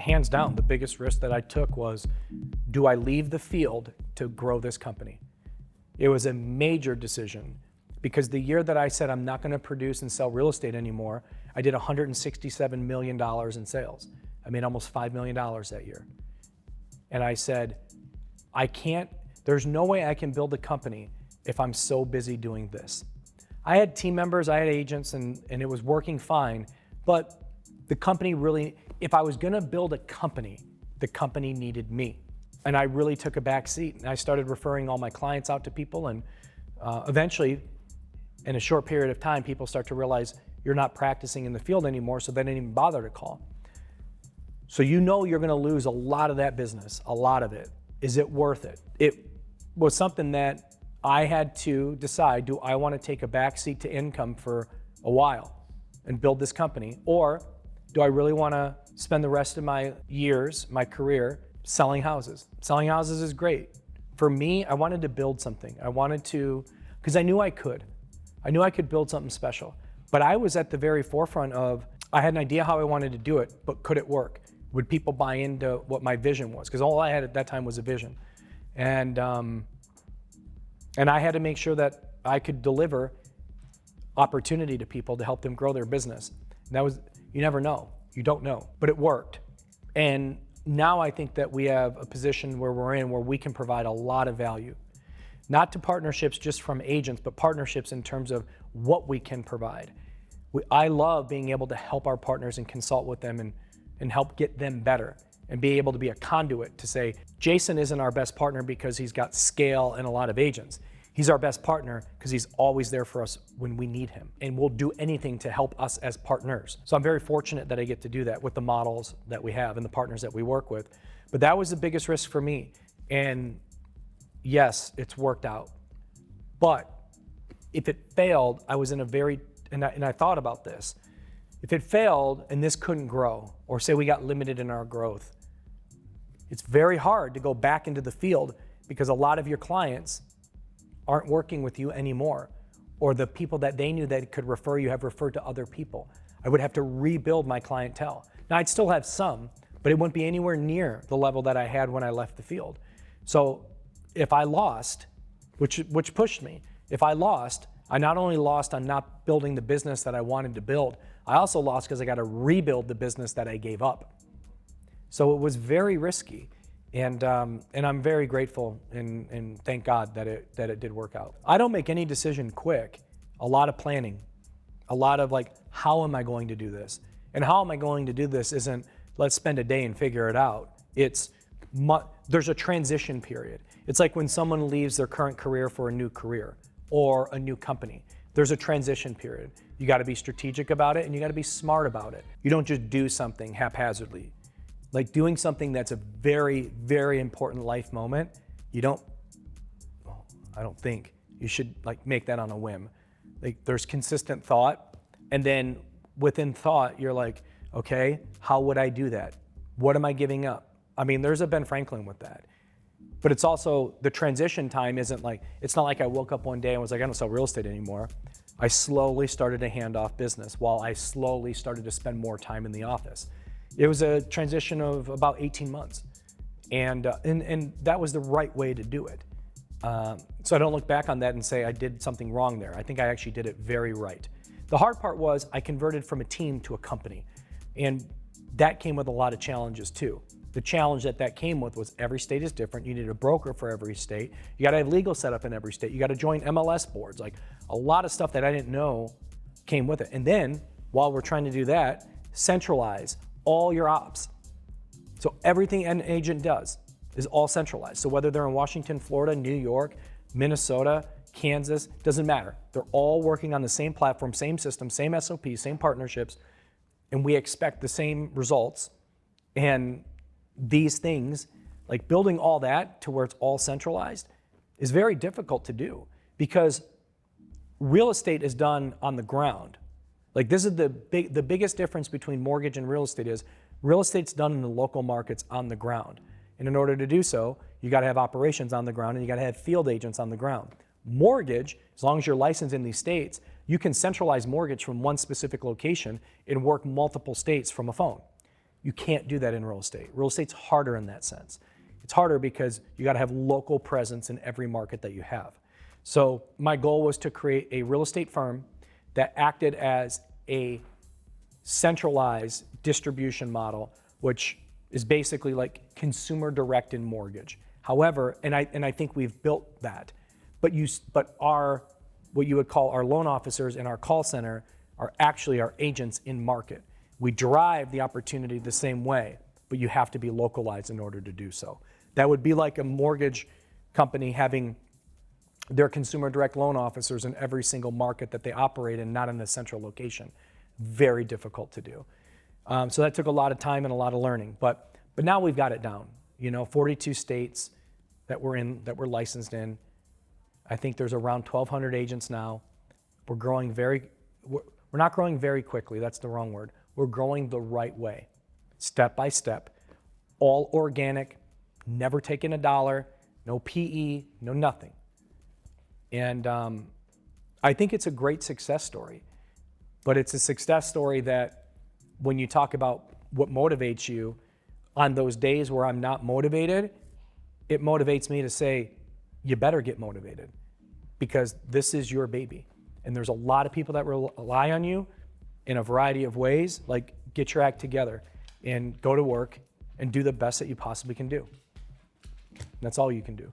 hands down, the biggest risk that I took was, do I leave the field to grow this company? It was a major decision because the year that I said I'm not going to produce and sell real estate anymore, I did $167 million in sales. I made almost $5 million that year. And I said, there's no way I can build a company if I'm so busy doing this. I had team members, I had agents, and it was working fine, but the company really, if I was gonna build a company, the company needed me. And I really took a back seat, and I started referring all my clients out to people, and eventually, in a short period of time, people start to realize you're not practicing in the field anymore, so they didn't even bother to call. So you know you're gonna lose a lot of that business, a lot of it. Is it worth it? It was something that I had to decide, do I wanna take a backseat to income for a while and build this company? Or do I really wanna spend the rest of my years, my career, selling houses? Selling houses is great. For me, I wanted to build something. I wanted to, because I knew I could. I knew I could build something special. But I was at the very forefront of, I had an idea how I wanted to do it, but could it work? Would people buy into what my vision was? Because all I had at that time was a vision. And I had to make sure that I could deliver opportunity to people to help them grow their business. And that was, you never know, you don't know, but it worked. And now I think that we have a position where we're in where we can provide a lot of value, not to partnerships just from agents, but partnerships in terms of what we can provide. I love being able to help our partners and consult with them and help get them better and be able to be a conduit to say, Jason isn't our best partner because he's got scale and a lot of agents. He's our best partner because he's always there for us when we need him, and we'll do anything to help us as partners. So I'm very fortunate that I get to do that with the models that we have and the partners that we work with. But that was the biggest risk for me. And yes, it's worked out. But if it failed, I was in a very, and I thought about this. If it failed and this couldn't grow, or say we got limited in our growth, it's very hard to go back into the field because a lot of your clients aren't working with you anymore, or the people that they knew that could refer you have referred to other people. I would have to rebuild my clientele. Now I'd still have some, but it wouldn't be anywhere near the level that I had when I left the field. So if I lost, which pushed me, if I lost, I not only lost on not building the business that I wanted to build, I also lost because I got to rebuild the business that I gave up. So it was very risky. And I'm very grateful and thank God that it did work out. I don't make any decision quick. A lot of planning, a lot of like, how am I going to do this? And how am I going to do this isn't, let's spend a day and figure it out. It's, there's a transition period. It's like when someone leaves their current career for a new career or a new company. There's a transition period. You got to be strategic about it and you got to be smart about it. You don't just do something haphazardly. Like doing something that's a very, very important life moment, I don't think you should like make that on a whim. Like there's consistent thought, and then within thought, you're like, okay, how would I do that? What am I giving up? I mean, there's a Ben Franklin with that. But it's also, the transition time isn't like, it's not like I woke up one day and was like, I don't sell real estate anymore. I slowly started to hand off business while I slowly started to spend more time in the office. It was a transition of about 18 months. And that was the right way to do it. So I don't look back on that and say I did something wrong there. I think I actually did it very right. The hard part was I converted from a team to a company. And that came with a lot of challenges too. The challenge that came with was every state is different. You need a broker for every state. You got to have legal setup in every state. You got to join MLS boards. Like a lot of stuff that I didn't know came with it. And then while we're trying to do that, centralize all your ops. So everything an agent does is all centralized. So whether they're in Washington, Florida, New York, Minnesota, Kansas, doesn't matter. They're all working on the same platform, same system, same SOP, same partnerships, and we expect the same results. And these things, like building all that to where it's all centralized, is very difficult to do because real estate is done on the ground. Like this is the biggest difference between mortgage and real estate is real estate's done in the local markets on the ground. And in order to do so, you got to have operations on the ground and you got to have field agents on the ground. Mortgage, as long as you're licensed in these states, you can centralize mortgage from one specific location and work multiple states from a phone. You can't do that in real estate. Real estate's harder in that sense. It's harder because you got to have local presence in every market that you have. So my goal was to create a real estate firm that acted as a centralized distribution model, which is basically like consumer direct in mortgage. However, and I think we've built that, but our what you would call our loan officers in our call center are actually our agents in market. We drive the opportunity the same way, but you have to be localized in order to do so. That would be like a mortgage company having their consumer direct loan officers in every single market that they operate in, not in the central location. Very difficult to do. So that took a lot of time and a lot of learning, but now we've got it down. 42 states that we're licensed in. I think there's around 1,200 agents now. We're not growing very quickly, that's the wrong word. We're growing the right way, step by step, all organic, never taking a dollar, no PE, no nothing. And I think it's a great success story, but it's a success story that when you talk about what motivates you, on those days where I'm not motivated, it motivates me to say, you better get motivated because this is your baby. And there's a lot of people that rely on you in a variety of ways, like get your act together and go to work and do the best that you possibly can do. And that's all you can do.